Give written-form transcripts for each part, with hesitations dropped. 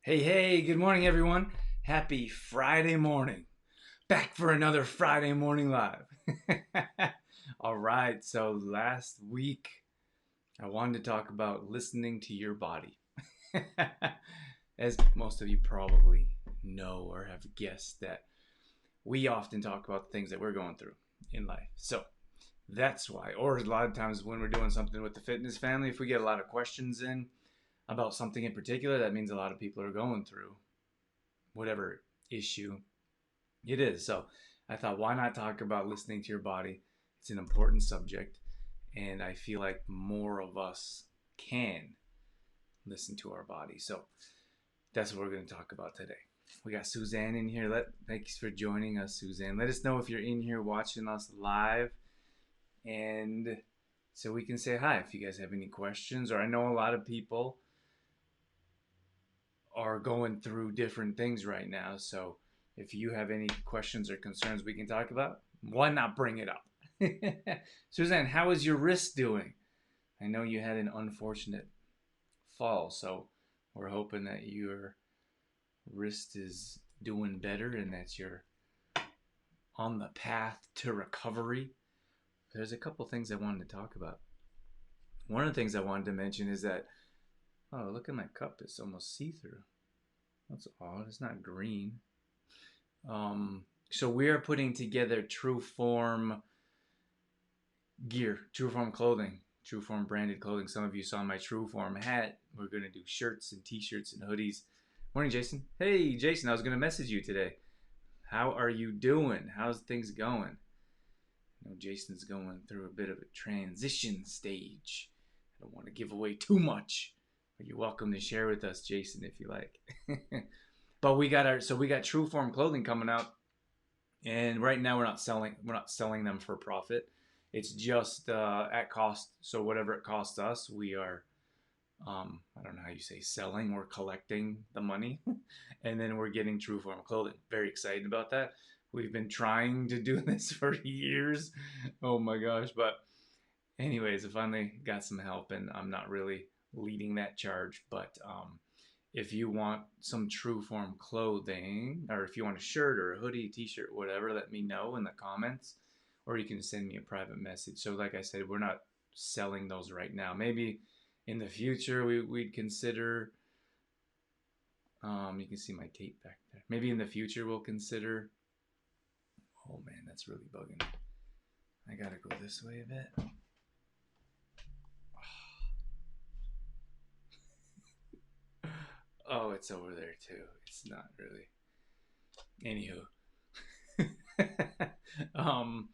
Hey, good morning, everyone. Happy Friday morning. Back for another Friday morning live. All right, so last week I wanted to talk about listening to your body. As most of you probably know or have guessed, that we often talk about the things that we're going through in life. So that's why, or a lot of times when we're doing something with the fitness family, if we get a lot of questions in about something in particular, that means a lot of people are going through whatever issue it is. So I thought, why not talk about listening to your body? It's an important subject, and I feel like more of us can listen to our body. So that's what we're going to talk about today. We got Suzanne in here. Thanks for joining us, Suzanne. Let us know if you're in here watching us live, and so we can say hi if you guys have any questions. Or I know a lot of people are going through different things right now. So if you have any questions or concerns we can talk about, why not bring it up? Suzanne, how is your wrist doing? I know you had an unfortunate fall, so we're hoping that your wrist is doing better and that you're on the path to recovery. There's a couple things I wanted to talk about. One of the things I wanted to mention is that, oh, look at my cup, it's almost see-through. That's odd, it's not green. So we are putting together True Form gear, True Form clothing, True Form branded clothing. Some of you saw my True Form hat. We're going to do shirts and t-shirts and hoodies. Morning, Jason. Hey, Jason, I was going to message you today. How are you doing? How's things going? I know Jason's going through a bit of a transition stage. I don't want to give away too much, but you're welcome to share with us, Jason, if you like. But we got True Form clothing coming out, and right now we're not selling them for profit. It's just at cost. So whatever it costs us, we are I don't know how you say selling. We're collecting the money, and then we're getting True Form clothing. Very excited about that. We've been trying to do this for years. Oh my gosh! But anyways, I finally got some help, and I'm not really leading that charge. But if you want some True Form clothing, or if you want a shirt or a hoodie, t-shirt, whatever, let me know in the comments, or you can send me a private message. So like I said, we're not selling those right now. Maybe in the future we'd consider, you can see my tape back there. Maybe in the future we'll consider, oh man, that's really bugging. I gotta go this way a bit. Oh, it's over there too. It's not really. Anywho. um,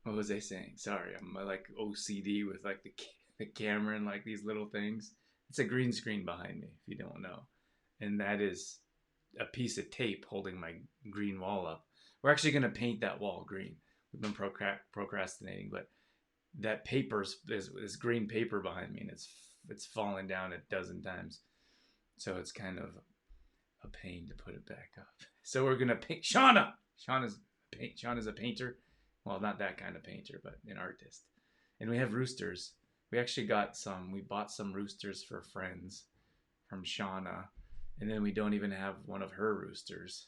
what was I saying? Sorry, I'm like OCD with like the camera and like these little things. It's a green screen behind me, if you don't know, and that is a piece of tape holding my green wall up. We're actually gonna paint that wall green. We've been procrastinating, but that paper is green paper behind me, and it's fallen down a dozen times, so it's kind of a pain to put it back up. So we're gonna paint Shauna. Shauna's a painter. Well, not that kind of painter, but an artist. And we have roosters. We actually got some. We bought some roosters for friends from Shauna, and then we don't even have one of her roosters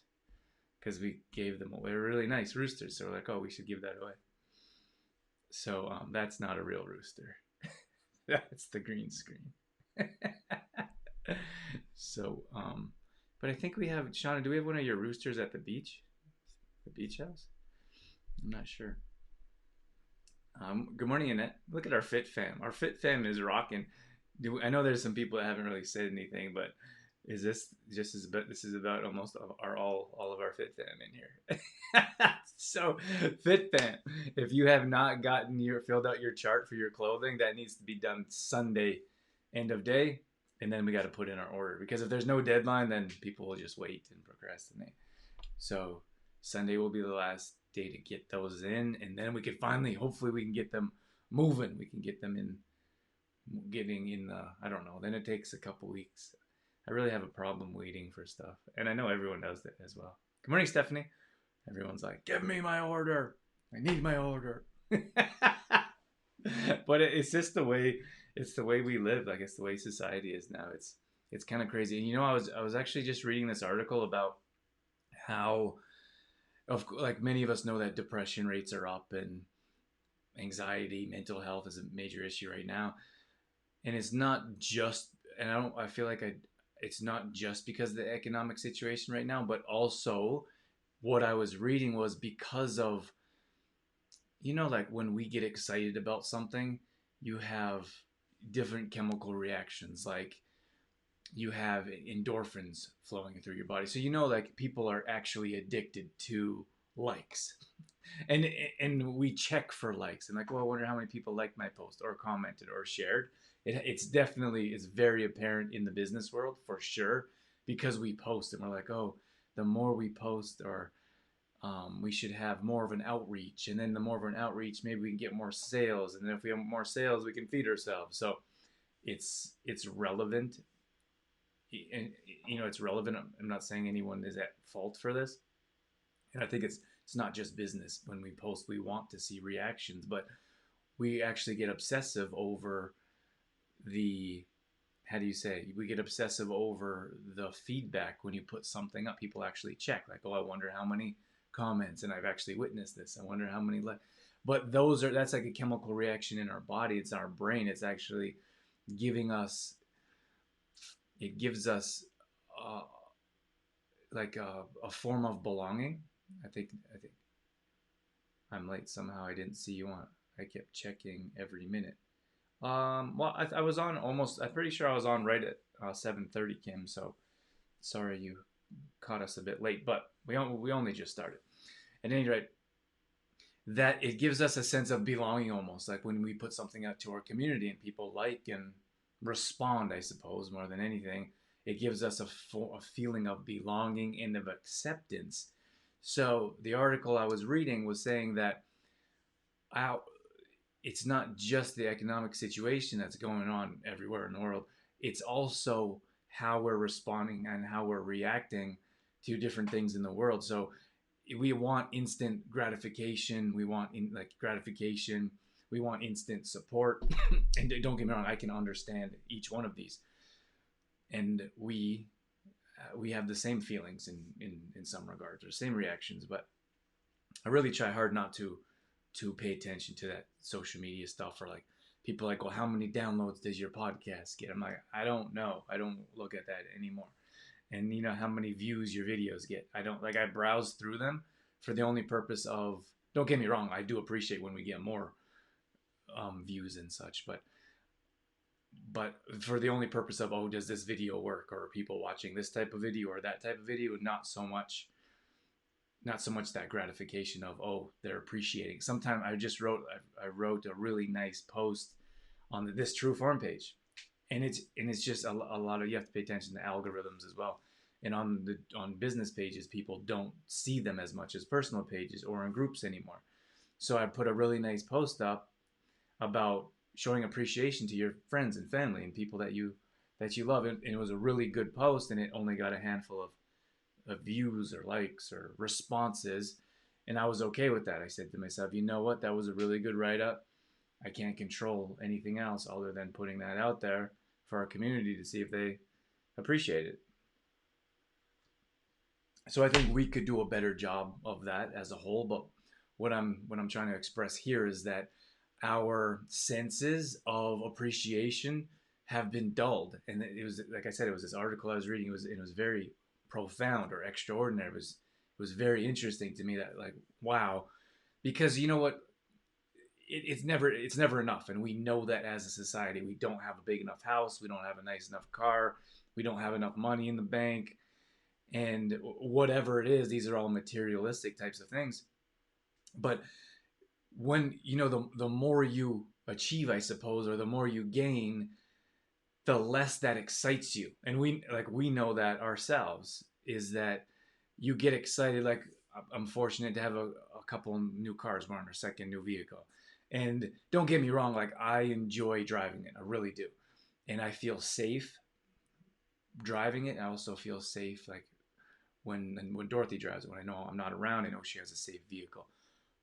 because we gave them away. They're really nice roosters, so we're like, oh, we should give that away. So that's not a real rooster. That's the green screen. So but I think we have, Shauna, do we have one of your roosters at the beach? The beach house? I'm not sure. Good morning, Annette. Look at our Fit Fam. Our Fit Fam is rocking. I know there's some people that haven't really said anything, but is this just as about, this is about almost all of our Fit Fam in here. So Fit Fam, if you have not filled out your chart for your clothing, that needs to be done Sunday end of day, and then we got to put in our order, because if there's no deadline, then people will just wait and procrastinate. So Sunday will be the last day to get those in, and then we can finally, hopefully, we can get them moving. We can get them in, getting in the, I don't know. Then it takes a couple weeks. I really have a problem waiting for stuff, and I know everyone does that as well. Good morning, Stephanie. Everyone's like, "Give me my order. I need my order." But it's just the way. It's the way we live. Like, it's the way society is now. It's kind of crazy. And I was actually just reading this article about how, like many of us know that depression rates are up and anxiety, mental health is a major issue right now. And it's not just, and I feel like it's not just because of the economic situation right now, but also what I was reading was because of, like when we get excited about something, you have different chemical reactions. Like you have endorphins flowing through your body. So like people are actually addicted to likes. And and we check for likes and like, well, I wonder how many people liked my post or commented or shared. It's very apparent in the business world for sure, because we post and we're like, oh, the more we post, or we should have more of an outreach, and then the more of an outreach, maybe we can get more sales, and then if we have more sales, we can feed ourselves. So it's relevant, and it's relevant. I'm not saying anyone is at fault for this, and I think it's not just business. When we post, we want to see reactions, but we actually get obsessive over the, how do you say, we get obsessive over the feedback. When you put something up, people actually check, like, oh, I wonder how many comments, and I've actually witnessed this, I wonder how many but that's like a chemical reaction in our body. It's our brain. It's actually giving us, it gives us uh, like a form of belonging. I think I'm late somehow. I didn't see you on. I kept checking every minute. Well, I was on almost. I'm pretty sure I was on right at 7:30, Kim. So sorry you caught us a bit late, but we only just started. At any rate, that it gives us a sense of belonging, almost like when we put something out to our community and people like and respond. I suppose more than anything, it gives us a feeling of belonging and of acceptance. So the article I was reading was saying that our, it's not just the economic situation that's going on everywhere in the world. It's also how we're responding and how we're reacting to different things in the world. So we want instant gratification. We want gratification. We want instant support. And don't get me wrong, I can understand each one of these. And we have the same feelings in some regards, or same reactions. But I really try hard not to pay attention to that social media stuff, or like people like, well, how many downloads does your podcast get? I'm like, I don't know. I don't look at that anymore. And how many views your videos get? I don't, like, I browse through them for the only purpose of, don't get me wrong, I do appreciate when we get more views and such, but for the only purpose of, oh, does this video work, or are people watching this type of video or that type of video? Not so much that gratification of, oh, they're appreciating. Sometimes I wrote a really nice post on This True Form page, and it's just a lot of, you have to pay attention to algorithms as well. And on business pages, people don't see them as much as personal pages or in groups anymore. So I put a really nice post up about showing appreciation to your friends and family and people that you love, and it was a really good post, and it only got a handful of views or likes or responses, and I was okay with that. I said to myself, you know what, that was a really good write-up. I can't control anything else other than putting that out there for our community to see if they appreciate it. So I think we could do a better job of that as a whole. But what I'm trying to express here is that our senses of appreciation have been dulled. And it was, like I said, it was this article I was reading. It was very profound or extraordinary. It was very interesting to me, that, like, wow, because you know what, it's never enough, and we know that as a society. We don't have a big enough house, we don't have a nice enough car, we don't have enough money in the bank, and whatever it is, these are all materialistic types of things. But when the more you achieve, I suppose, or the more you gain, the less that excites you. And we know that ourselves, is that you get excited. Like, I'm fortunate to have a couple new cars. We're on our second new vehicle, and don't get me wrong, like, I enjoy driving it, I really do, and I feel safe driving it. I also feel safe, like, when Dorothy drives it, when I know I'm not around, I know she has a safe vehicle.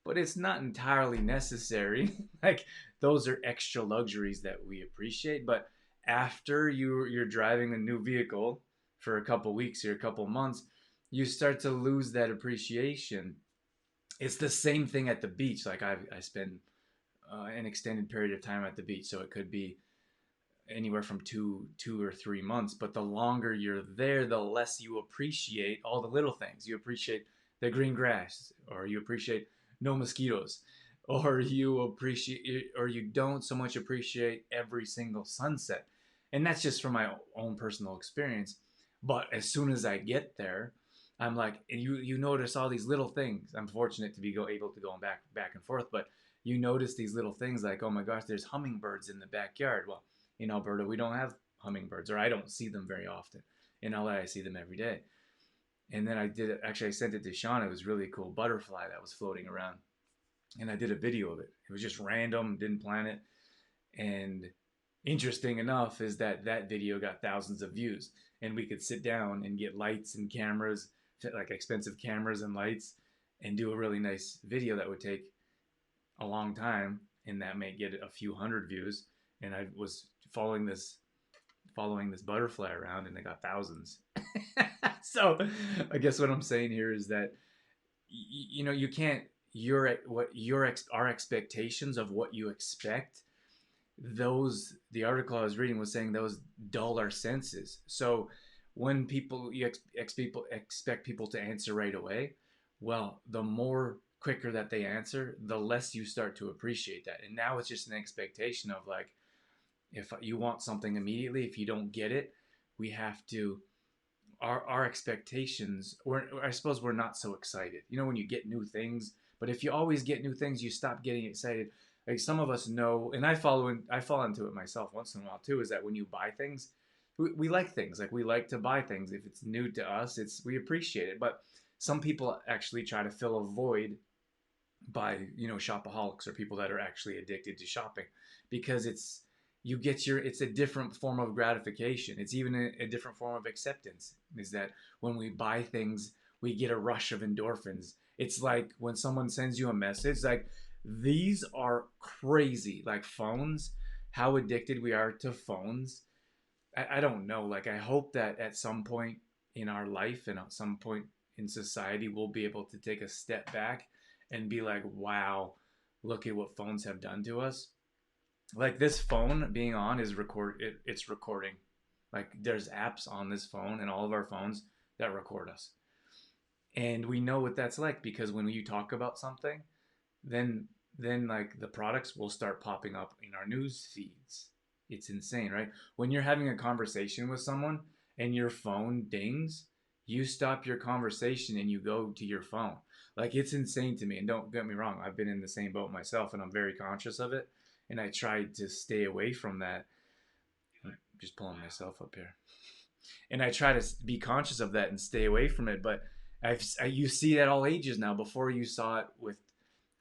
But it's not entirely necessary. Like, those are extra luxuries that we appreciate. But after you're driving a new vehicle for a couple weeks or a couple months, you start to lose that appreciation. It's the same thing at the beach. Like I spend an extended period of time at the beach, so it could be anywhere from 2 or 3 months. But the longer you're there, the less you appreciate all the little things. You appreciate the green grass, or you appreciate no mosquitoes, or you don't so much appreciate every single sunset. And that's just from my own personal experience. But as soon as I get there, I'm like, you notice all these little things. I'm fortunate to be able to go back and forth, but you notice these little things like, oh my gosh, there's hummingbirds in the backyard. Well, in Alberta, we don't have hummingbirds, or I don't see them very often. In LA, I see them every day. And then I sent it to Sean. It was really a cool butterfly that was floating around. And I did a video of it. It was just random, didn't plan it. And interesting enough is that video got thousands of views. And we could sit down and get lights and cameras, like expensive cameras and lights, and do a really nice video that would take a long time, and that may get a few hundred views. And I was following this butterfly around, and they got thousands. So I guess what I'm saying here is that you can't our expectations of what you expect, the article I was reading was saying those dull our senses. So when you expect people to answer right away, well, the more quicker that they answer, the less you start to appreciate that. And now it's just an expectation of like, if you want something immediately, if you don't get it, we have to our expectations, or I suppose we're not so excited. When you get new things, but if you always get new things, you stop getting excited. Like some of us know, and I fall into it myself once in a while too, is that when you buy things, we like things. Like we like to buy things. If it's new to us, we appreciate it. But some people actually try to fill a void by, shopaholics, or people that are actually addicted to shopping, because it's a different form of gratification. It's even a different form of acceptance, is that when we buy things, we get a rush of endorphins. It's like when someone sends you a message, like, these are crazy, like phones, how addicted we are to phones. I don't know. Like, I hope that at some point in our life and at some point in society, we'll be able to take a step back and be like, wow, look at what phones have done to us. Like, this phone being on it's recording. Like, there's apps on this phone and all of our phones that record us. And we know what that's like, because when you talk about something, then like the products will start popping up in our news feeds. It's insane, right? When you're having a conversation with someone and your phone dings, you stop your conversation and you go to your phone. Like, it's insane to me. And don't get me wrong, I've been in the same boat myself, and I'm very conscious of it. And I tried to stay away from that. I'm just pulling myself up here. And I try to be conscious of that and stay away from it. But you see it at all ages now. Before, you saw it with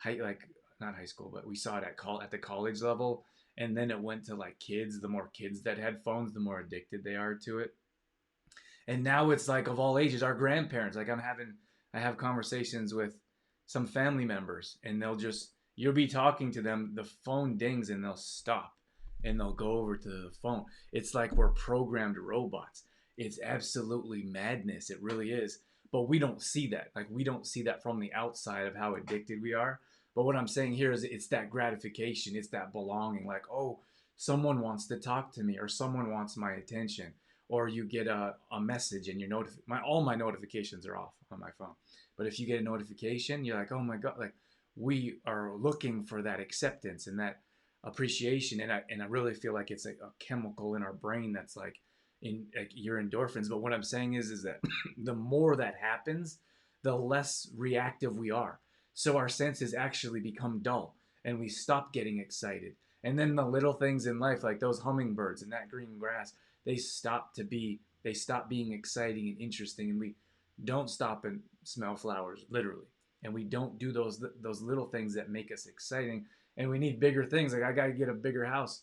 like, not high school, but we saw it at the college level, and then it went to like kids. The more kids that had phones, the more addicted they are to it. And now it's like of all ages, our grandparents. Like, I have conversations with some family members, and you'll be talking to them, the phone dings, and they'll stop and they'll go over to the phone. It's like we're programmed robots. It's absolutely madness. It really is. But we don't see that. Like, we don't see that from the outside of how addicted we are. But what I'm saying here is, it's that gratification. It's that belonging. Like, oh, someone wants to talk to me, or someone wants my attention. Or you get a message, and all my notifications are off on my phone. But if you get a notification, you're like, oh my God, like, we are looking for that acceptance and that appreciation. And I really feel like it's like a chemical in our brain that's like your endorphins. But what I'm saying is that the more that happens, the less reactive we are. So our senses actually become dull, and we stop getting excited. And then the little things in life, like those hummingbirds and that green grass, they stop being exciting and interesting. And we don't stop and smell flowers, literally. And we don't do those little things that make us exciting. And we need bigger things. Like, I got to get a bigger house.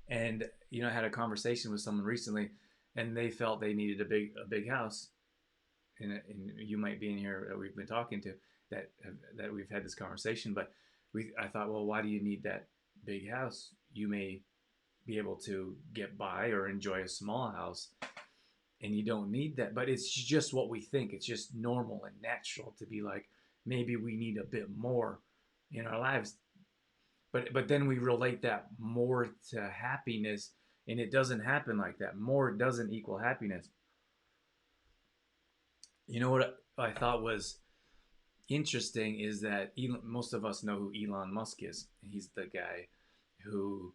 And I had a conversation with someone recently, and they felt they needed a big house. And you might be in here that we've been talking to, that we've had this conversation. But I thought, well, why do you need that big house? You may be able to get by or enjoy a small house, and you don't need that. But it's just what we think. It's just normal and natural to be like, maybe we need a bit more in our lives. But then we relate that more to happiness, and it doesn't happen like that. More doesn't equal happiness. You know what I thought was interesting is that most of us know who Elon Musk is. He's the guy who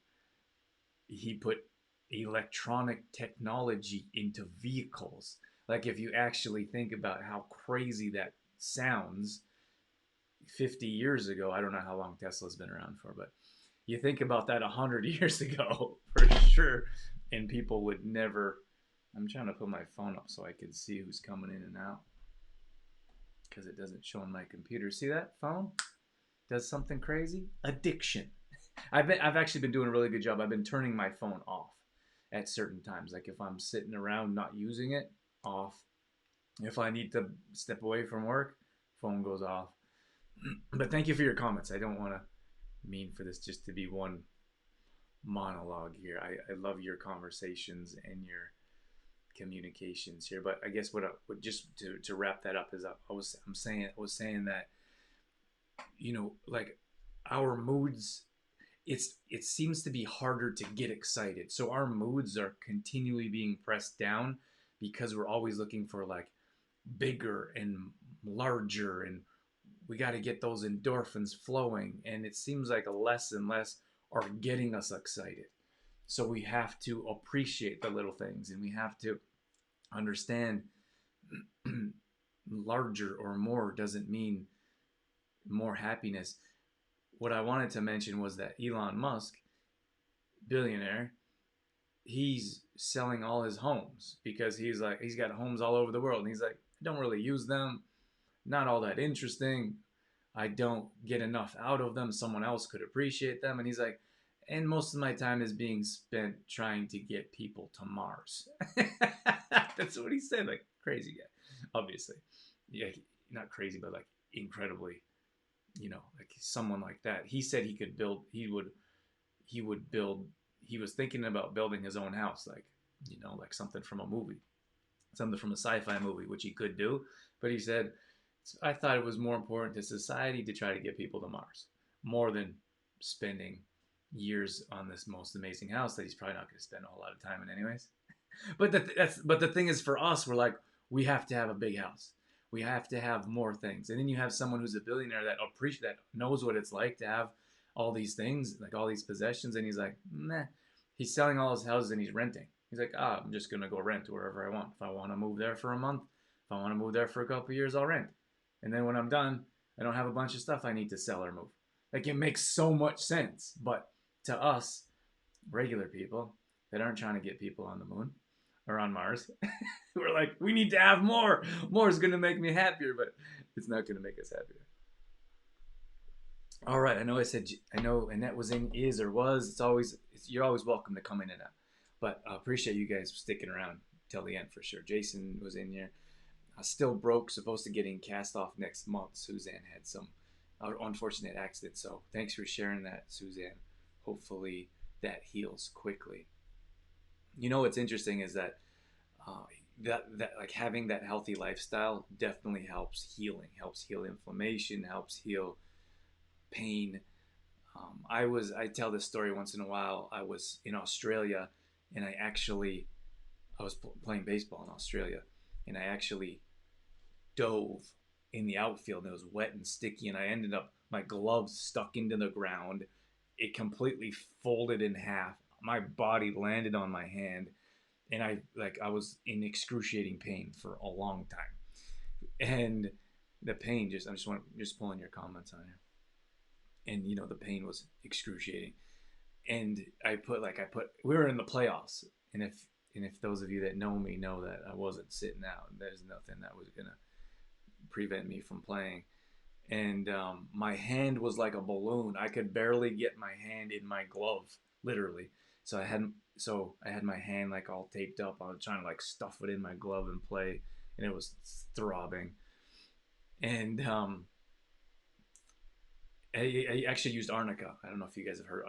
he put electronic technology into vehicles. Like, if you actually think about how crazy that sounds, 50 years ago, I don't know how long Tesla's been around for, but you think about that 100 years ago for sure, and people would never. I'm trying to put my phone up so I can see who's coming in and out because it doesn't show on my computer. See that phone? Does something crazy? Addiction. I've actually been doing a really good job. I've been turning my phone off at certain times. Like, if I'm sitting around not using it, off. If I need to step away from work, phone goes off. But thank you for your comments. I don't want to mean for this just to be one monologue here. I love your conversations and your communications here. But I guess what just to wrap that up is I was saying that, like, our moods, it seems to be harder to get excited. So our moods are continually being pressed down because we're always looking for, like, bigger and larger, and we got to get those endorphins flowing, and it seems like less and less are getting us excited. So we have to appreciate the little things, and we have to understand larger or more doesn't mean more happiness. What I wanted to mention was that Elon Musk, billionaire, he's selling all his homes because he's got homes all over the world, and he's like, I don't really use them, not all that interesting, I don't get enough out of them, someone else could appreciate them. And he's like, and most of my time is being spent trying to get people to Mars. That's what he said. Like, crazy guy, obviously. Yeah, not crazy, but like incredibly, like someone like that. He said he could build, he would build, he was thinking about building his own house, like, like something from a movie, something from a sci-fi movie, which he could do. But he said, I thought it was more important to society to try to get people to Mars, more than spending years on this most amazing house that he's probably not going to spend a whole lot of time in anyways. But the thing is, for us, we're like, we have to have a big house. We have to have more things. And then you have someone who's a billionaire that knows what it's like to have all these things, like all these possessions, and he's like, nah. He's selling all his houses and he's renting. He's like, I'm just gonna go rent wherever I want. If I want to move there for a month, if I want to move there for a couple of years, I'll rent. And then when I'm done, I don't have a bunch of stuff I need to sell or move. Like, it makes so much sense. But to us, regular people that aren't trying to get people on the moon or on Mars, we're like, we need to have more. More is going to make me happier, but it's not going to make us happier. All right, I know Annette was in, is, or was. You're always welcome to come in and out. But I appreciate you guys sticking around till the end for sure. Jason was in here. Still broke, supposed to getting cast off next month. Suzanne had some unfortunate accident, so thanks for sharing that, Suzanne. Hopefully that heals quickly. What's interesting is that that like having that healthy lifestyle definitely helps heal inflammation, helps heal pain. I tell this story once in a while. I was in Australia, and I was playing baseball in Australia, and I actually dove in the outfield, and it was wet and sticky, and I ended up, my gloves stuck into the ground. It completely folded in half. My body landed on my hand, and I was in excruciating pain for a long time. And the pain, just pulling your comments on here. And the pain was excruciating. And we were in the playoffs, and if those of you that know me know that I wasn't sitting out, there's nothing that was gonna prevent me from playing. And my hand was like a balloon. I could barely get my hand in my glove, literally. So I had my hand like all taped up. I was trying to like stuff it in my glove and play, and it was throbbing. And I actually used arnica. I don't know if you guys have heard.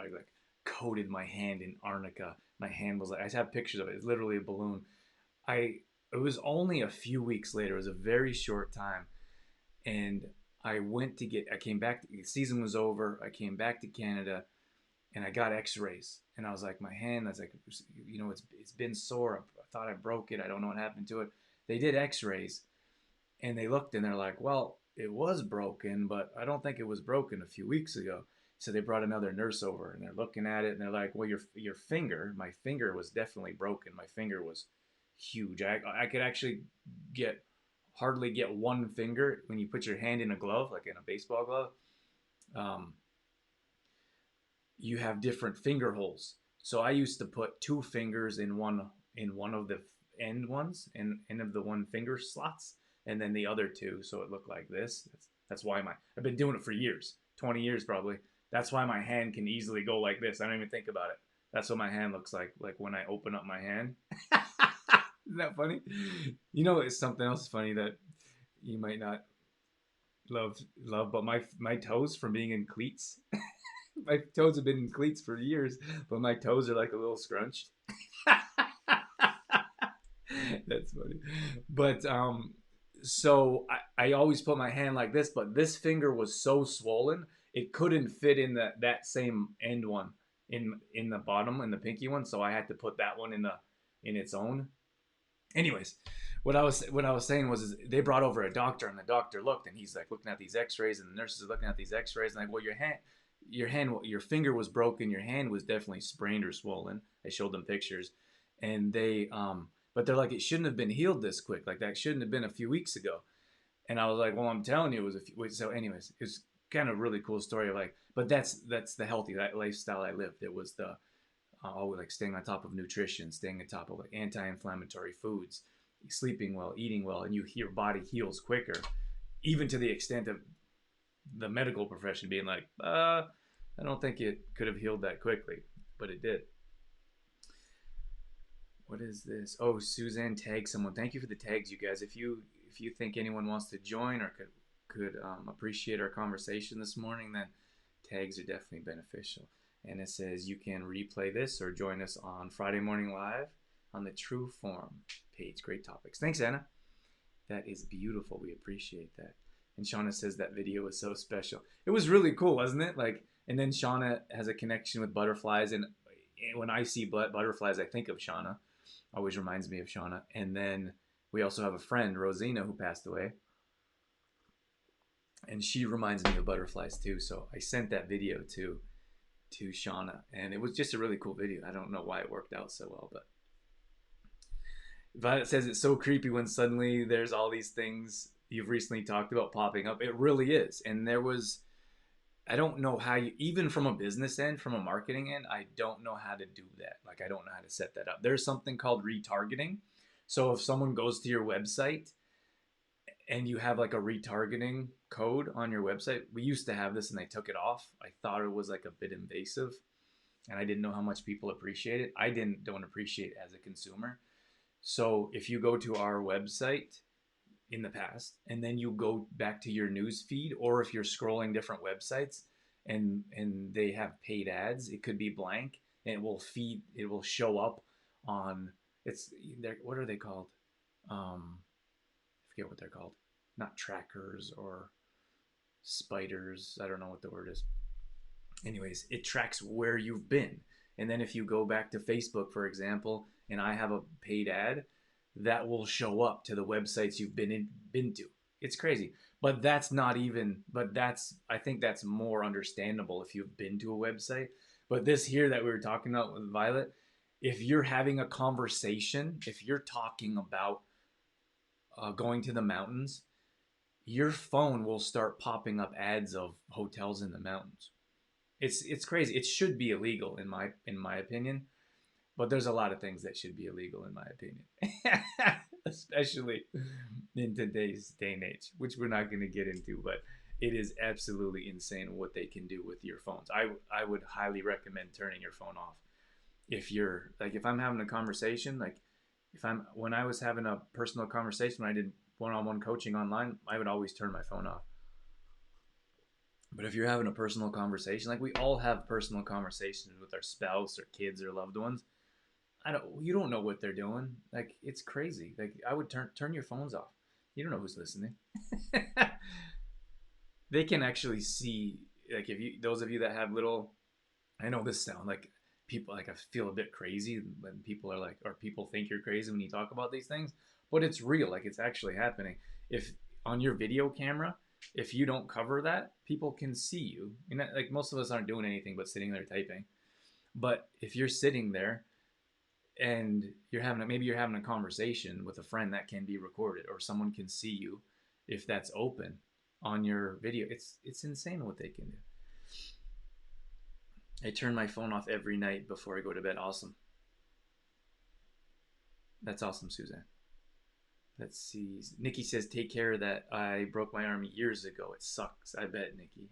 coated my hand in arnica. My hand was like, I have pictures of it. It's literally a balloon. It was only a few weeks later. It was a very short time, and I came back. The season was over. I came back to Canada, and I got X-rays, and I was like, my hand. I was like, it's been sore. I thought I broke it. I don't know what happened to it. They did X-rays, and they looked, and they're like, well, it was broken, but I don't think it was broken a few weeks ago. So they brought another nurse over, and they're looking at it, and they're like, well, your finger, my finger was definitely broken. My finger was huge. I could actually get hardly get one finger when you put your hand in a glove, like in a baseball glove. Um, you have different finger holes. So I used to put two fingers in one of the end ones, in end of the one finger slots, and then the other two, so it looked like this. That's why I've been doing it for years, 20 years probably. That's why my hand can easily go like this. I don't even think about it. That's what my hand looks like when I open up my hand. Isn't that funny? It's something else funny that you might not love, but my toes from being in cleats. My toes have been in cleats for years, but my toes are like a little scrunched. That's funny. But so I always put my hand like this, but this finger was so swollen it couldn't fit in that same end one in the bottom in the pinky one, so I had to put that one in its own. Anyways, what I was saying was is they brought over a doctor, and the doctor looked, and he's like looking at these X-rays, and the nurses are looking at these X-rays, and like, well, your finger was broken, your hand was definitely sprained or swollen. I showed them pictures, and but they're like, it shouldn't have been healed this quick, like that shouldn't have been a few weeks ago. And I was like, well, I'm telling you, it was a few weeks. So, anyways, it's kind of a really cool story. Like, but that's the healthy that lifestyle I lived. It was the always like staying on top of nutrition, staying on top of like anti-inflammatory foods, sleeping well, eating well, and your body heals quicker, even to the extent of the medical profession being like, I don't think it could have healed that quickly, but it did. What is this? Oh, Suzanne tagged someone. Thank you for the tags, you guys. If you think anyone wants to join or could appreciate our conversation this morning, then tags are definitely beneficial. And it says you can replay this or join us on Friday Morning Live on the True Form page. Great topics. Thanks, Anna. That is beautiful. We appreciate that. And Shauna says that video was so special. It was really cool, wasn't it? Like, and then Shauna has a connection with butterflies, and when I see butterflies, I think of Shauna. Always reminds me of Shauna. And then we also have a friend, Rosina, who passed away, and she reminds me of butterflies too. So I sent that video to Shauna, and it was just a really cool video. I don't know why it worked out so well, but Violet says it's so creepy when suddenly there's all these things you've recently talked about popping up. It really is. And I don't know how you, even from a business end, from a marketing end, I don't know how to do that. Like, I don't know how to set that up. There's something called retargeting. So if someone goes to your website and you have like a retargeting code on your website, we used to have this and they took it off. I thought it was like a bit invasive, and I didn't know how much people appreciate it. I don't appreciate it as a consumer. So if you go to our website in the past and then you go back to your news feed, or if you're scrolling different websites and they have paid ads, it could be blank, and it will show up on, what are they called? I forget what they're called. Not trackers or spiders. I don't know what the word is. Anyways, it tracks where you've been. And then if you go back to Facebook, for example, and I have a paid ad, that will show up to the websites you've been to. It's crazy. But I think that's more understandable if you've been to a website. But this here that we were talking about with Violet, if you're having a conversation, if you're talking about going to the mountains, your phone will start popping up ads of hotels in the mountains. It's crazy. It should be illegal in my opinion, but there's a lot of things that should be illegal in my opinion, especially in today's day and age, which we're not going to get into. But it is absolutely insane what they can do with your phones. I would highly recommend turning your phone off if I'm having a conversation, like when I was having a personal conversation, when I did one-on-one coaching online, I would always turn my phone off. But if you're having a personal conversation, like we all have personal conversations with our spouse or kids or loved ones, you don't know what they're doing. Like it's crazy. Like I would turn your phones off. You don't know who's listening. They can actually see, like if you those of you that have little, I know this sound like people, like I feel a bit crazy when people are like, or people think you're crazy when you talk about these things, but it's real. Like it's actually happening. If on your video camera, if you don't cover that, people can see you. And like most of us aren't doing anything but sitting there typing. But if you're sitting there and maybe you're having a conversation with a friend that can be recorded, or someone can see you if that's open on your video, it's insane what they can do. I turn my phone off every night before I go to bed. Awesome. That's awesome, Suzanne. Let's see. Nikki says, take care of that. I broke my arm years ago. It sucks. I bet, Nikki.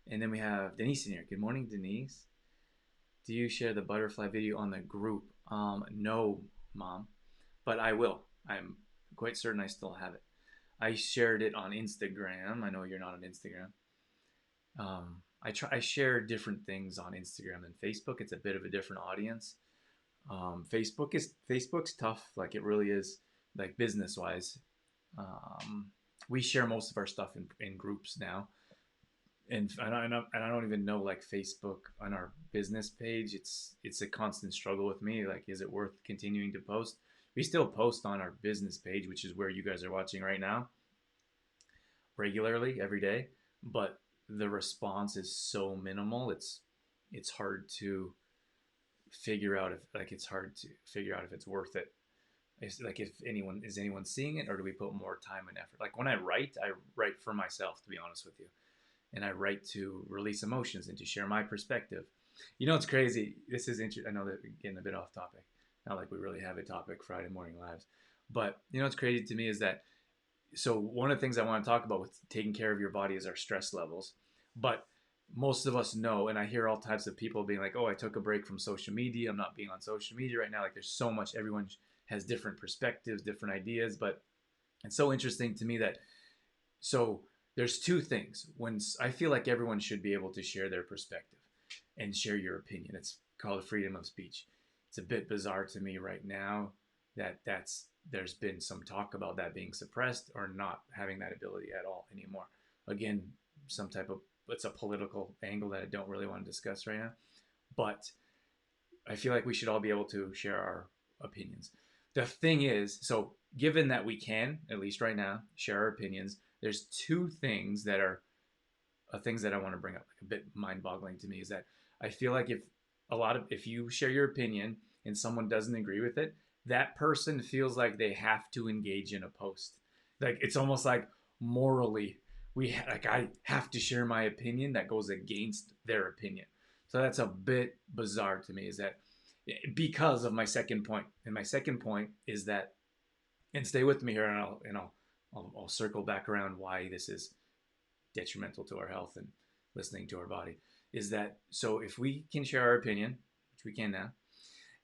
And then we have Denise in here. Good morning, Denise. Do you share the butterfly video on the group? No, Mom, but I will. I'm quite certain I still have it. I shared it on Instagram. I know you're not on Instagram. I share different things on Instagram than Facebook. It's a bit of a different audience. Facebook's tough. Like it really is. Like business wise, we share most of our stuff in groups now, and I don't even know like Facebook on our business page. It's a constant struggle with me. Like, is it worth continuing to post? We still post on our business page, which is where you guys are watching right now, regularly every day, but the response is so minimal. It's hard to figure out if like it's hard to figure out if it's worth it. It's like if anyone seeing it, or do we put more time and effort? Like when I write for myself, to be honest with you, and I write to release emotions and to share my perspective. You know, it's crazy. This is interesting. I know that we're getting a bit off topic. Not like we really have a topic Friday morning lives, but you know, what's crazy to me is that, so one of the things I want to talk about with taking care of your body is our stress levels. But most of us know, and I hear all types of people being like, "Oh, I took a break from social media. I'm not being on social media right now." Like, there's so much. Everyone has different perspectives, different ideas. But it's so interesting to me that, so there's two things. When I feel like everyone should be able to share their perspective and share your opinion. It's called freedom of speech. It's a bit bizarre to me right now that there's been some talk about that being suppressed or not having that ability at all anymore. Again, some type of, it's a political angle that I don't really want to discuss right now. But I feel like we should all be able to share our opinions. The thing is, so given that we can, at least right now, share our opinions, there's two things that are things that I want to bring up, like a bit mind-boggling to me, is that I feel like if you share your opinion and someone doesn't agree with it, that person feels like they have to engage in a post. Like it's almost like morally, I have to share my opinion that goes against their opinion. So that's a bit bizarre to me, is that because of my second point. And my second point is that, and stay with me here, and I'll circle back around why this is detrimental to our health and listening to our body, is that, so if we can share our opinion, which we can now,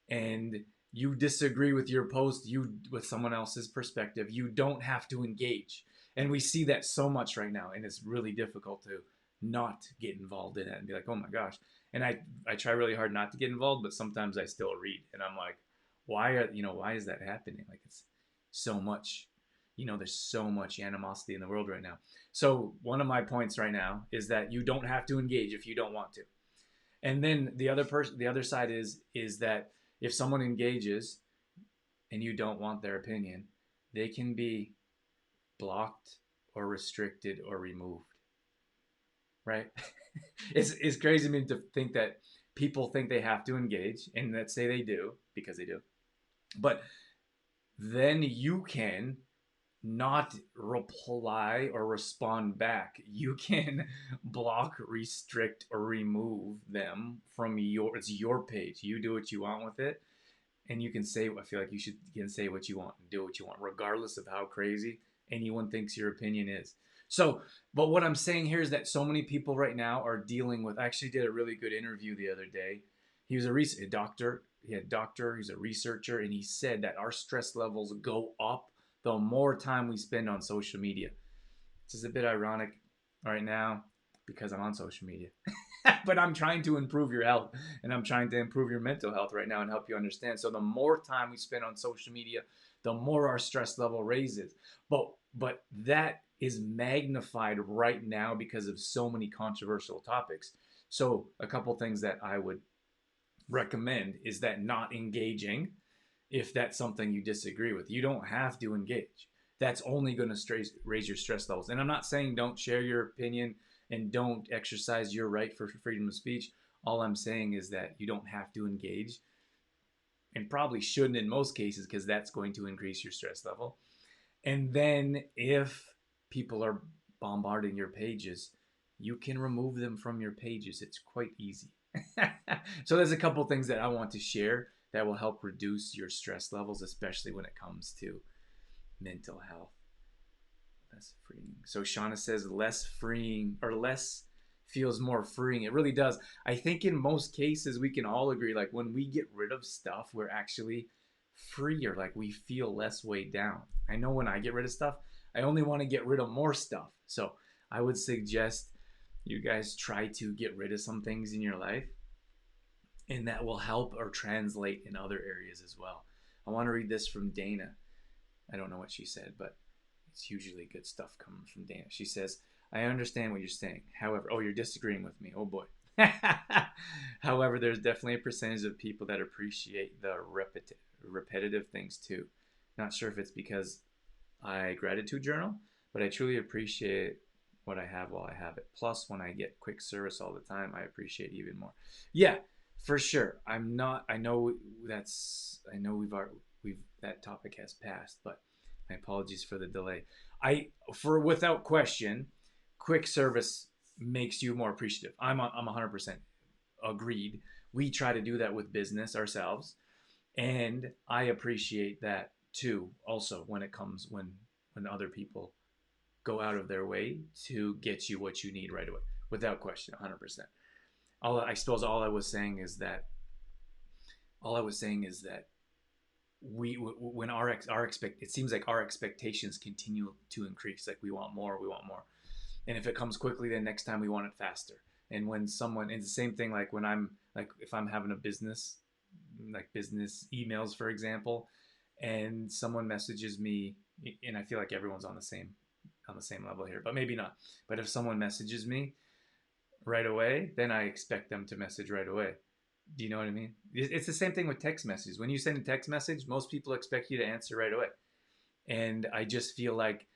and you disagree with your post, with someone else's perspective, you don't have to engage. And we see that so much right now, and it's really difficult to not get involved in it and be like, oh my gosh. And I try really hard not to get involved, but sometimes I still read, and I'm like, why is that happening? Like it's so much, there's so much animosity in the world right now. So one of my points right now is that you don't have to engage if you don't want to. And then the other side is that if someone engages and you don't want their opinion, they can be blocked or restricted or removed. Right? It's crazy to me to think that people think they have to engage, and let's say they do, because they do. But then you can not reply or respond back. You can block, restrict, or remove them from it's your page. You do what you want with it, and you can say, I feel like you can say what you want and do what you want, regardless of how crazy anyone thinks your opinion is. So, but what I'm saying here is that so many people right now are dealing with, I actually did a really good interview the other day. He was a doctor. He's a researcher, and he said that our stress levels go up the more time we spend on social media. This is a bit ironic right now because I'm on social media. But I'm trying to improve your health, and I'm trying to improve your mental health right now and help you understand. So the more time we spend on social media, the more our stress level raises. But that is magnified right now because of so many controversial topics. So a couple things that I would recommend is that not engaging, if that's something you disagree with. You don't have to engage. That's only going to raise your stress levels. And I'm not saying don't share your opinion and don't exercise your right for freedom of speech. All I'm saying is that you don't have to engage, and probably shouldn't in most cases, because that's going to increase your stress level. And then if people are bombarding your pages, you can remove them from your pages. It's quite easy. So there's a couple things that I want to share that will help reduce your stress levels, especially when it comes to mental health. Less freeing. So Shauna says less freeing, or less feels more freeing. It really does. I think in most cases we can all agree, like when we get rid of stuff, we're actually freer. Like we feel less weighed down. I know when I get rid of stuff, I only want to get rid of more stuff. So I would suggest you guys try to get rid of some things in your life, and that will help or translate in other areas as well. I want to read this from Dana. I don't know what she said, but it's usually good stuff coming from Dana. She says, I understand what you're saying. However, oh, you're disagreeing with me. Oh boy. However, there's definitely a percentage of people that appreciate the repetitive things too. Not sure if it's because I gratitude journal, but I truly appreciate what I have while I have it. Plus, when I get quick service all the time, I appreciate even more. Yeah, for sure. I'm not. I know that's. I know we've that topic has passed, but my apologies for the delay. Without question, quick service makes you more appreciative. I'm 100% agreed. We try to do that with business ourselves, and I appreciate that too. Also, when it comes when other people go out of their way to get you what you need right away, without question, 100%. I suppose all I was saying is that we when our expect it seems like our expectations continue to increase. Like we want more, and if it comes quickly, then next time we want it faster. And when someone, it's the same thing, like when I'm like, if I'm having a business, like business emails for example, and someone messages me, and I feel like everyone's on the same level here, but maybe not. But if someone messages me right away, then I expect them to message right away. Do you know what I mean? It's the same thing with text messages. When you send a text message, most people expect you to answer right away. And I just feel like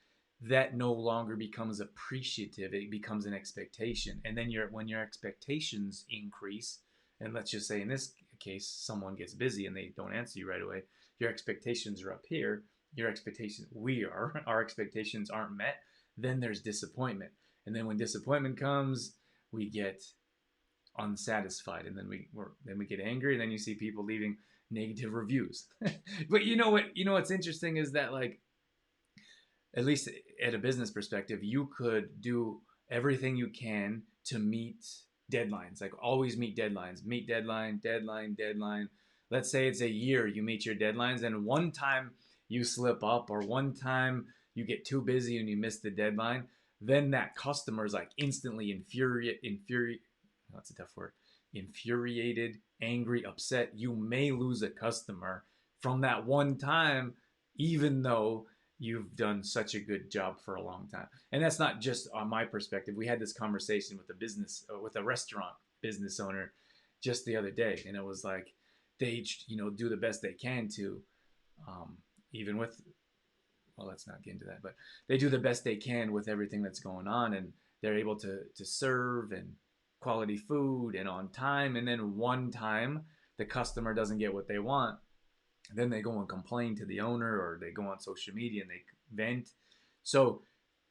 that no longer becomes appreciative. It becomes an expectation. And then when your expectations increase, and let's just say in this case, someone gets busy and they don't answer you right away, your expectations are up here. Our expectations aren't met. Then there's disappointment. And then when disappointment comes, we get unsatisfied, and then we get angry, and then you see people leaving negative reviews. But you know what's interesting is that, like, at least at a business perspective, you could do everything you can to meet deadlines. Like always meet deadlines. Meet deadline. Let's say it's a year you meet your deadlines, and one time you slip up, or one time you get too busy and you miss the deadline, then that customer is like instantly that's a tough word. Infuriated, angry, upset. You may lose a customer from that one time, even though you've done such a good job for a long time. And that's not just on my perspective. We had this conversation with a restaurant business owner just the other day, and it was like they do the best they can to, even with, well, let's not get into that, but they do the best they can with everything that's going on, and they're able to serve and quality food and on time. And then one time the customer doesn't get what they want, then they go and complain to the owner, or they go on social media and they vent. So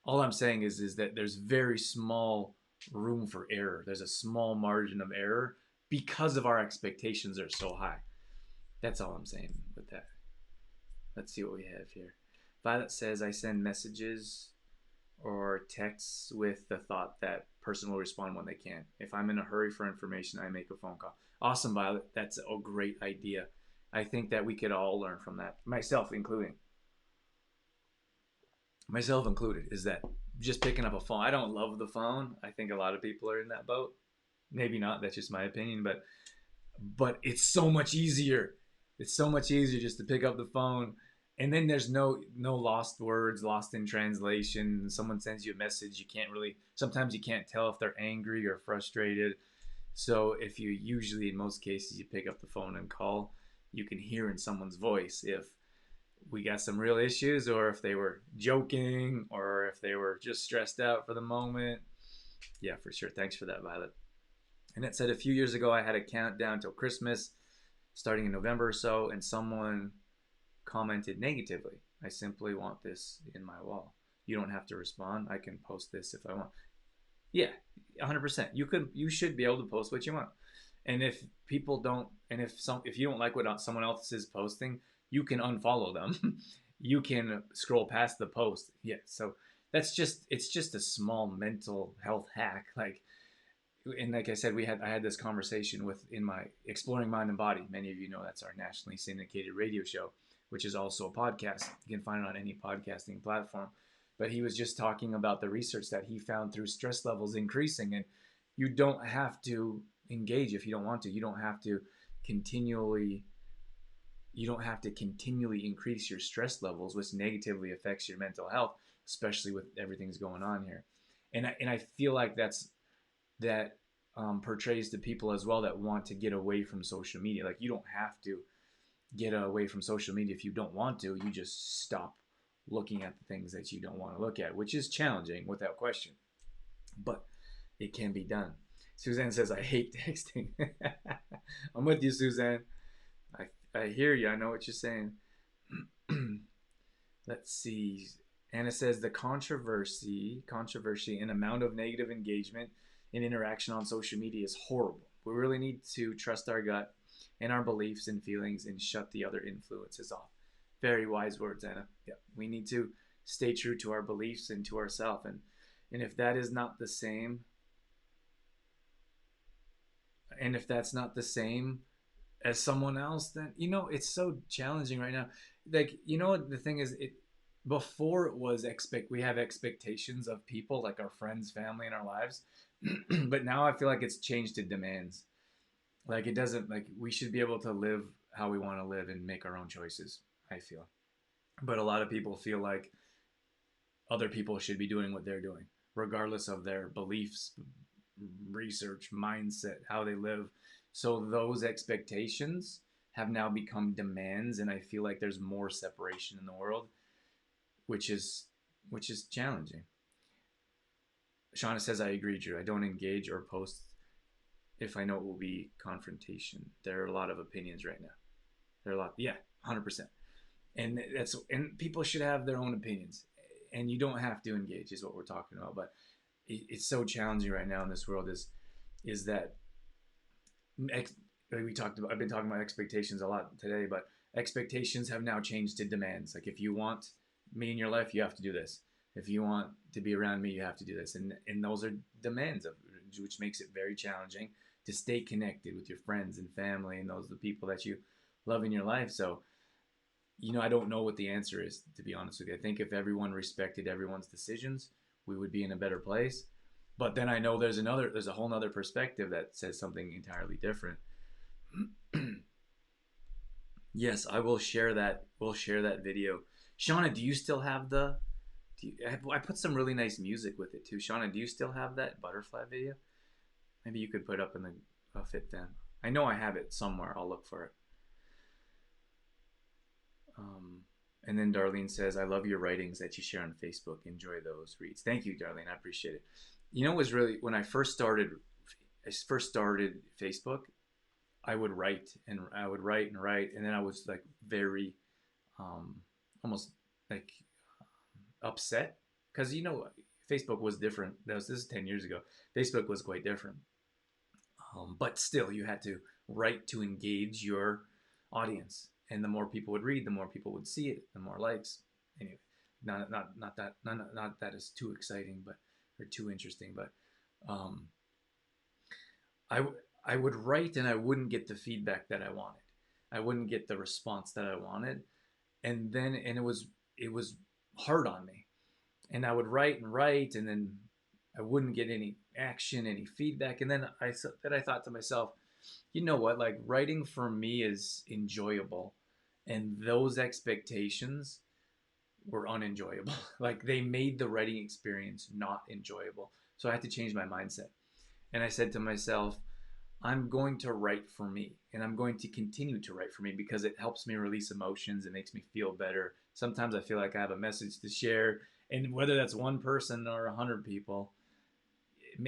all I'm saying is that there's very small room for error. There's a small margin of error because of our expectations are so high. That's all I'm saying with that. Let's see what we have here. Violet says, I send messages or texts with the thought that person will respond when they can. If I'm in a hurry for information, I make a phone call. Awesome, Violet. That's a great idea. I think that we could all learn from that, myself included, is that just picking up a phone. I don't love the phone. I think a lot of people are in that boat. Maybe not. That's just my opinion, but it's so much easier. It's so much easier just to pick up the phone, and then there's no lost words, lost in translation. Someone sends you a message, you can't really. Sometimes you can't tell if they're angry or frustrated. So if you usually, in most cases, you pick up the phone and call, you can hear in someone's voice if we got some real issues, or if they were joking, or if they were just stressed out for the moment. Yeah, for sure. Thanks for that, Violet. And it said a few years ago I had a countdown till Christmas, starting in November or so, and someone commented negatively. I simply want this in my wall. You don't have to respond. I can post this if I want. Yeah, 100%. You should be able to post what you want. And if people don't, and if you don't like what someone else is posting, you can unfollow them. You can scroll past the post. Yeah, so it's just a small mental health hack. And like I said, I had this conversation in my Exploring Mind and Body. Many of you know that's our nationally syndicated radio show, which is also a podcast. You can find it on any podcasting platform. But he was just talking about the research that he found through stress levels increasing, and you don't have to engage if you don't want to. You don't have to continually increase your stress levels, which negatively affects your mental health, especially with everything's going on here. And I feel like that portrays to people as well that want to get away from social media. Like, you don't have to get away from social media if you don't want to. You just stop looking at the things that you don't want to look at, which is challenging without question, but it can be done. Suzanne says, I hate texting. I'm with you, Suzanne. I hear you. I know what you're saying. Let's see. Anna says the controversy and amount of negative engagement and interaction on social media is horrible. We really need to trust our gut and our beliefs and feelings and shut the other influences off. Very wise words, Anna. Yeah, we need to stay true to our beliefs and to ourselves. And if that is not the same, and if that's not the same as someone else, then it's so challenging right now. Like, what the thing is, before it was we have expectations of people, like our friends, family, in our lives. But now I feel like it's changed to demands. Like, it doesn't, like, we should be able to live how we want to live and make our own choices, I feel. But a lot of people feel like other people should be doing what they're doing, regardless of their beliefs, research, mindset, how they live. So those expectations have now become demands, and I feel like there's more separation in the world, which is challenging. Shauna says, I agree, Drew. I don't engage or post if I know it will be confrontation. There are a lot of opinions right now. There are a lot. Yeah, 100%. And people should have their own opinions, and you don't have to engage, is what we're talking about. But it's so challenging right now in this world. Is that I've been talking about expectations a lot today, but expectations have now changed to demands. Like, if you want me in your life, you have to do this. If you want to be around me, you have to do this. And those are demands, which makes it very challenging to stay connected with your friends and family, and those are the people that you love in your life. So, I don't know what the answer is, to be honest with you. I think if everyone respected everyone's decisions, we would be in a better place. But then I know there's a whole nother perspective that says something entirely different. Yes, I will share that. We'll share that video. Shauna, do you still have I put some really nice music with it too. Shauna, do you still have that butterfly video? Maybe you could put it up in the FitFam. I know I have it somewhere. I'll look for it. And then Darlene says, I love your writings that you share on Facebook. Enjoy those reads. Thank you, Darlene. I appreciate it. It was really, when I first started Facebook, I would write and write. And then I was like very, almost like upset because, Facebook was different. This is 10 years ago. Facebook was quite different. But still, you had to write to engage your audience. And the more people would read, the more people would see it, the more likes. Anyway, not that is too exciting, or too interesting. But I would write and I wouldn't get the feedback that I wanted. I wouldn't get the response that I wanted, and it was hard on me. And I would write and write, and then I wouldn't get any action, any feedback. And then I thought to myself, you know what? Like, writing for me is enjoyable, and those expectations were unenjoyable. Like, they made the writing experience not enjoyable. So I had to change my mindset. And I said to myself, I'm going to write for me, and I'm going to continue to write for me because it helps me release emotions. It makes me feel better. Sometimes I feel like I have a message to share, and whether that's one person or 100 people,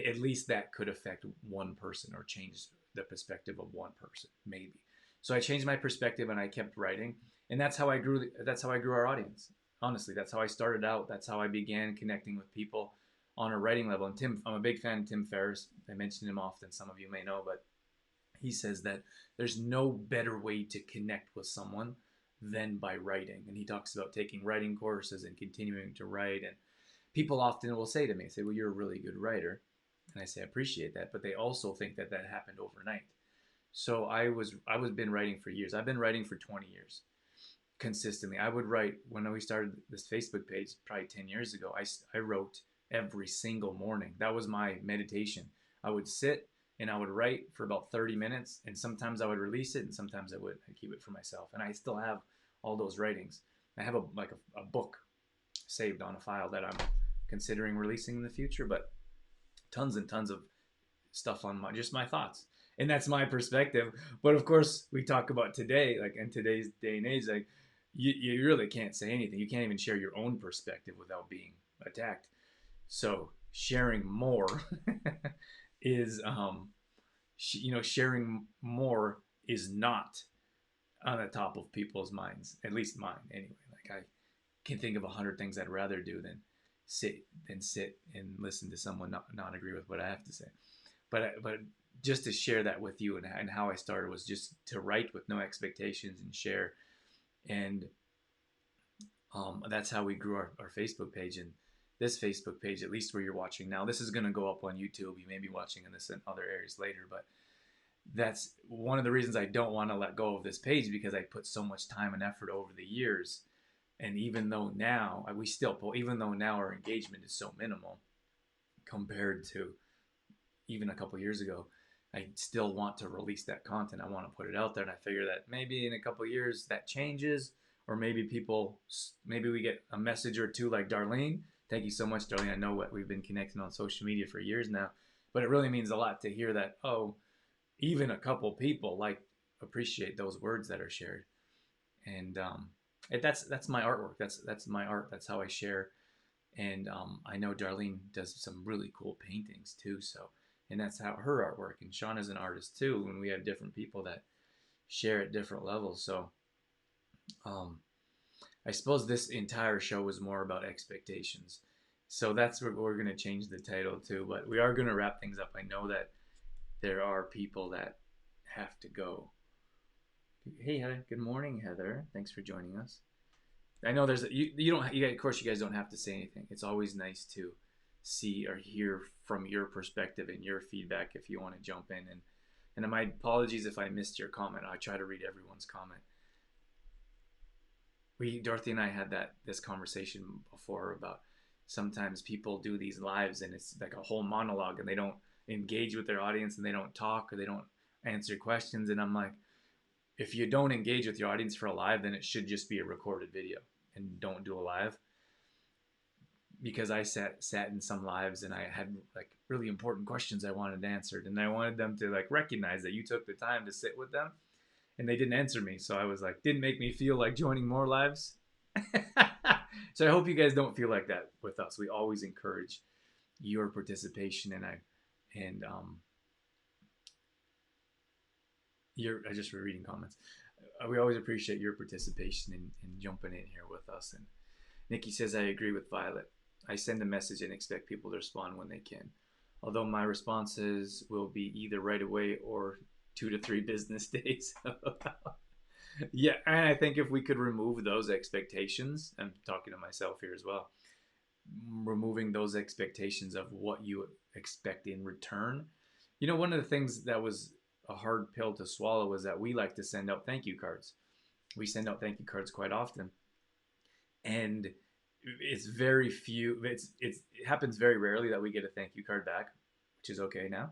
at least that could affect one person or change the perspective of one person, maybe. So I changed my perspective and I kept writing, and that's how I grew. That's how I grew our audience. Honestly, that's how I started out. That's how I began connecting with people on a writing level. And I'm a big fan of Tim Ferriss. I mention him often. Some of you may know, but he says that there's no better way to connect with someone than by writing. And he talks about taking writing courses and continuing to write. And people often will say to me, say, well, you're a really good writer. And I say, I appreciate that. But they also think that that happened overnight. So I was been writing for years. I've been writing for 20 years consistently. I would write when we started this Facebook page probably 10 years ago. I wrote every single morning. That was my meditation. I would sit and I would write for about 30 minutes, and sometimes I would release it and sometimes I'd keep it for myself. And I still have all those writings. I have a book saved on a file that I'm considering releasing in the future, but tons and tons of stuff on just my thoughts. And that's my perspective. But of course, we talk about today, like in today's day and age, like you really can't say anything. You can't even share your own perspective without being attacked. So sharing more is, sharing more is not on the top of people's minds, at least mine anyway. Like, I can think of 100 things I'd rather do than sit and listen to someone not agree with what I have to say. But just to share that with you, and how I started was just to write with no expectations and share. And that's how we grew our Facebook page. And this Facebook page, at least where you're watching now, this is going to go up on YouTube. You may be watching this in other areas later, but that's one of the reasons I don't want to let go of this page, because I put so much time and effort over the years. And even though now even though now our engagement is so minimal compared to even a couple years ago, I still want to release that content. I want to put it out there, and I figure that maybe in a couple years that changes, or maybe we get a message or two like Darlene. Thank you so much, Darlene. I know what we've been connecting on social media for years now, but it really means a lot to hear that. Oh, even a couple people appreciate those words that are shared, and that's my artwork. That's my art. That's how I share. And I know Darlene does some really cool paintings too. So, and that's how her artwork. And Sean is an artist too. And we have different people that share at different levels. So, I suppose this entire show was more about expectations. So that's what we're going to change the title to. But we are going to wrap things up. I know that there are people that have to go. Hey, Heather. Good morning, Heather. Thanks for joining us. I know of course you guys don't have to say anything. It's always nice to see or hear from your perspective and your feedback if you want to jump in. And my apologies if I missed your comment. I try to read everyone's comment. Dorothy and I had this conversation before about sometimes people do these lives and it's like a whole monologue and they don't engage with their audience and they don't talk or they don't answer questions. And I'm like, if you don't engage with your audience for a live, then it should just be a recorded video and don't do a live. Because I sat in some lives and I had like really important questions I wanted answered, and I wanted them to like recognize that you took the time to sit with them, and they didn't answer me. So I was like, didn't make me feel like joining more lives. So I hope you guys don't feel like that with us. We always encourage your participation, and I just reading comments. We always appreciate your participation and jumping in here with us. And Nikki says, I agree with Violet. I send a message and expect people to respond when they can. Although my responses will be either right away or 2 to 3 business days. Yeah, and I think if we could remove those expectations, I'm talking to myself here as well, removing those expectations of what you expect in return. You know, one of the things that was a hard pill to swallow was that we like to send out thank you cards. We send out thank you cards quite often. And it's very few. It happens very rarely that we get a thank you card back, which is okay now.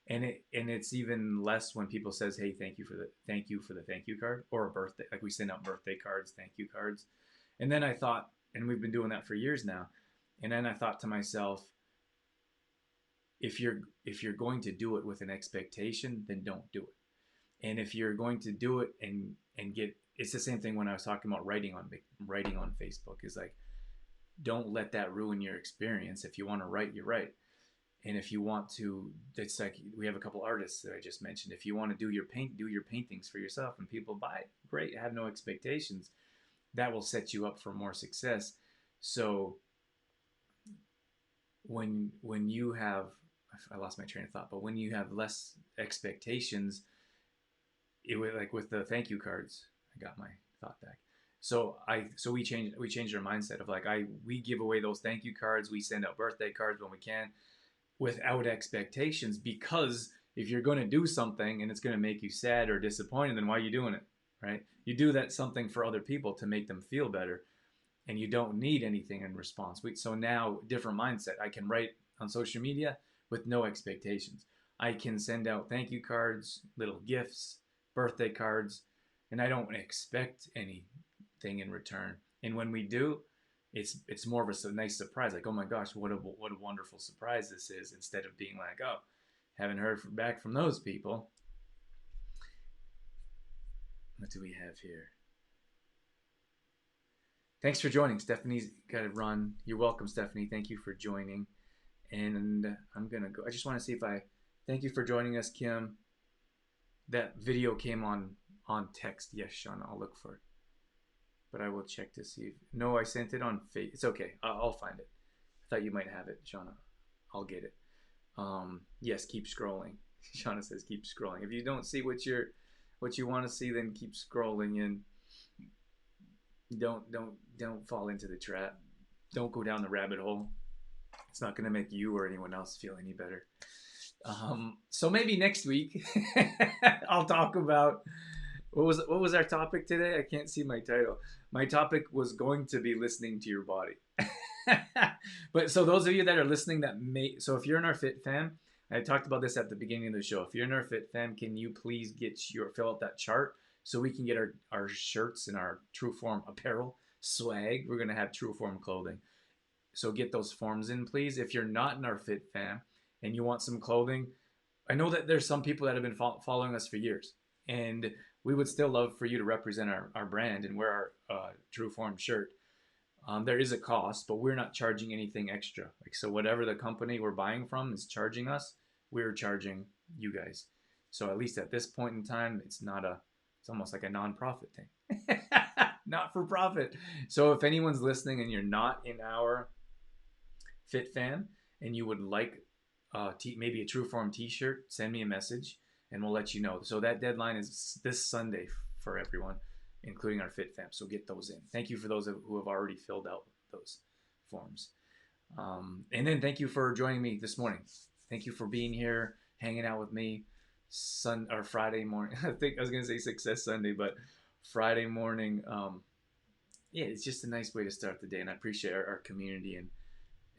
And it's even less when people says, "Hey, thank you for the thank you card," or a birthday. Like we send out birthday cards, thank you cards. And then I thought, and we've been doing that for years now. And then I thought to myself, if you're going to do it with an expectation, then don't do it. And if you're going to do it and get, it's the same thing when I was talking about writing on Facebook, is like, don't let that ruin your experience. If you want to write, you write. And if you want to, it's like we have a couple artists that I just mentioned. If you want to do your paintings for yourself and people buy it, great. Have no expectations. That will set you up for more success. So when you have, I lost my train of thought, but when you have less expectations, it was like with the thank you cards, I got my thought back. So we changed our mindset of like, we give away those thank you cards. We send out birthday cards when we can, without expectations, because if you're going to do something and it's going to make you sad or disappointed, then why are you doing it, right? You do that something for other people to make them feel better, and you don't need anything in response. So now, different mindset. I can write on social media with no expectations. I can send out thank you cards, little gifts, birthday cards, and I don't expect anything in return. And when we do, it's more of a nice surprise. Like, oh my gosh, what a wonderful surprise this is, instead of being like, oh, haven't heard back from those people. What do we have here? Thanks for joining. Stephanie's got to run. You're welcome, Stephanie. Thank you for joining. And I'm going to go. I just want to see if thank you for joining us, Kim. That video came on text. Yes, Sean, I'll look for it. But I will check to see. No, I sent it on Facebook. It's okay. I'll find it. I thought you might have it, Shauna. I'll get it. Yes, keep scrolling. Shauna says keep scrolling. If you don't see what you want to see, then keep scrolling, and don't fall into the trap. Don't go down the rabbit hole. It's not going to make you or anyone else feel any better. So maybe next week I'll talk about what was our topic today? I can't see my title. My topic was going to be listening to your body. But so those of you that are listening so if you're in our Fit Fam, I talked about this at the beginning of the show. If you're in our Fit Fam, can you please fill out that chart so we can get our shirts and our True Form apparel swag. We're going to have True Form clothing. So get those forms in, please. If you're not in our Fit Fam and you want some clothing, I know that there's some people that have been following us for years, and we would still love for you to represent our brand and wear our True Form shirt. There is a cost, but we're not charging anything extra. Like, so whatever the company we're buying from is charging us, we're charging you guys. So at least at this point in time, it's almost like a non-profit thing. Not for profit. So if anyone's listening and you're not in our Fit Fam and you would like maybe a True Form t-shirt, send me a message and we'll let you know. So that deadline is this Sunday for everyone, including our Fit Fam. So get those in. Thank you for those who have already filled out those forms. And then thank you for joining me this morning. Thank you for being here, hanging out with me Friday morning. I think I was going to say Success Sunday, but Friday morning. Yeah, it's just a nice way to start the day. And I appreciate our community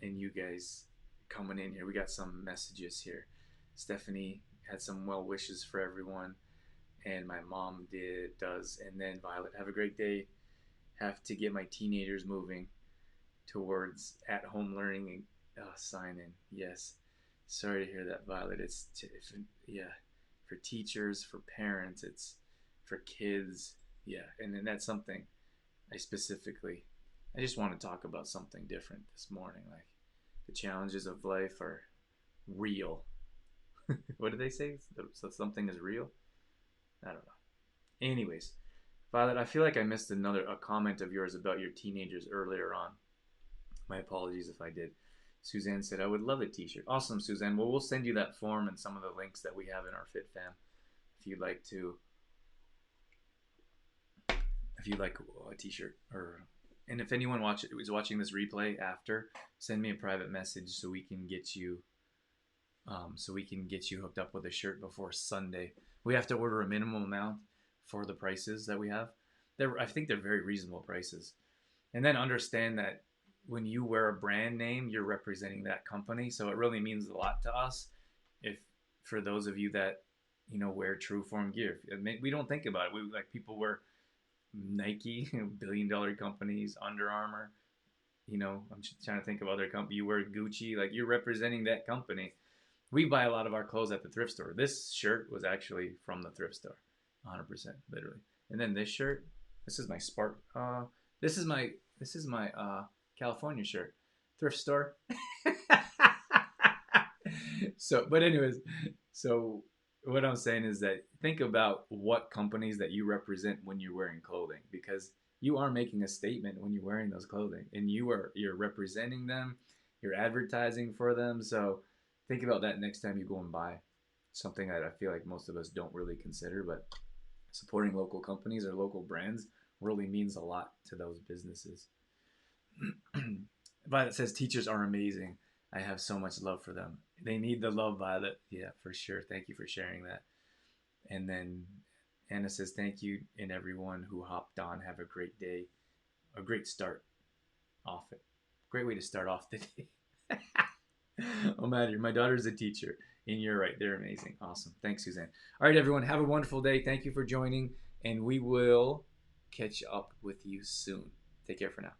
and you guys coming in here. We got some messages here. Stephanie had some well wishes for everyone, and my mom does. And then Violet, have a great day. Have to get my teenagers moving towards at-home learning and sign in. Yes, sorry to hear that, Violet. It's for teachers, for parents, it's for kids. Yeah, and then that's something I just want to talk about something different this morning. Like, the challenges of life are real. What do they say? So something is real? I don't know. Anyways, Violet, I feel like I missed a comment of yours about your teenagers earlier on. My apologies if I did. Suzanne said, I would love a t-shirt. Awesome, Suzanne. Well, we'll send you that form and some of the links that we have in our Fit Fam if you'd like a t-shirt. And if anyone is watching this replay after, send me a private message so we can get you hooked up with a shirt before Sunday. We have to order a minimum amount for the prices that we have. I think they're very reasonable prices. And then understand that when you wear a brand name, you're representing that company. So it really means a lot to us. If for those of you that wear True Form gear, we don't think about it. We like people wear Nike, billion-dollar companies, Under Armour. I'm trying to think of other companies. You wear Gucci, like you're representing that company. We buy a lot of our clothes at the thrift store. This shirt was actually from the thrift store, 100%, literally. And then this shirt, this is my Spark. This is my California shirt, thrift store. So, but anyways, so what I'm saying is that think about what companies that you represent when you're wearing clothing, because you are making a statement when you're wearing those clothing, and you're representing them, you're advertising for them. So think about that next time you go and buy something that I feel like most of us don't really consider, but supporting local companies or local brands really means a lot to those businesses. Violet says teachers are amazing. I have so much love for them. They need the love, Violet. Yeah, for sure. Thank you for sharing that. And then Anna says thank you and everyone who hopped on. Have a great day. A great start off it. Great way to start off the day. Oh man, my daughter's a teacher, and you're right. They're amazing. Awesome. Thanks, Suzanne. All right, everyone. Have a wonderful day. Thank you for joining, and we will catch up with you soon. Take care for now.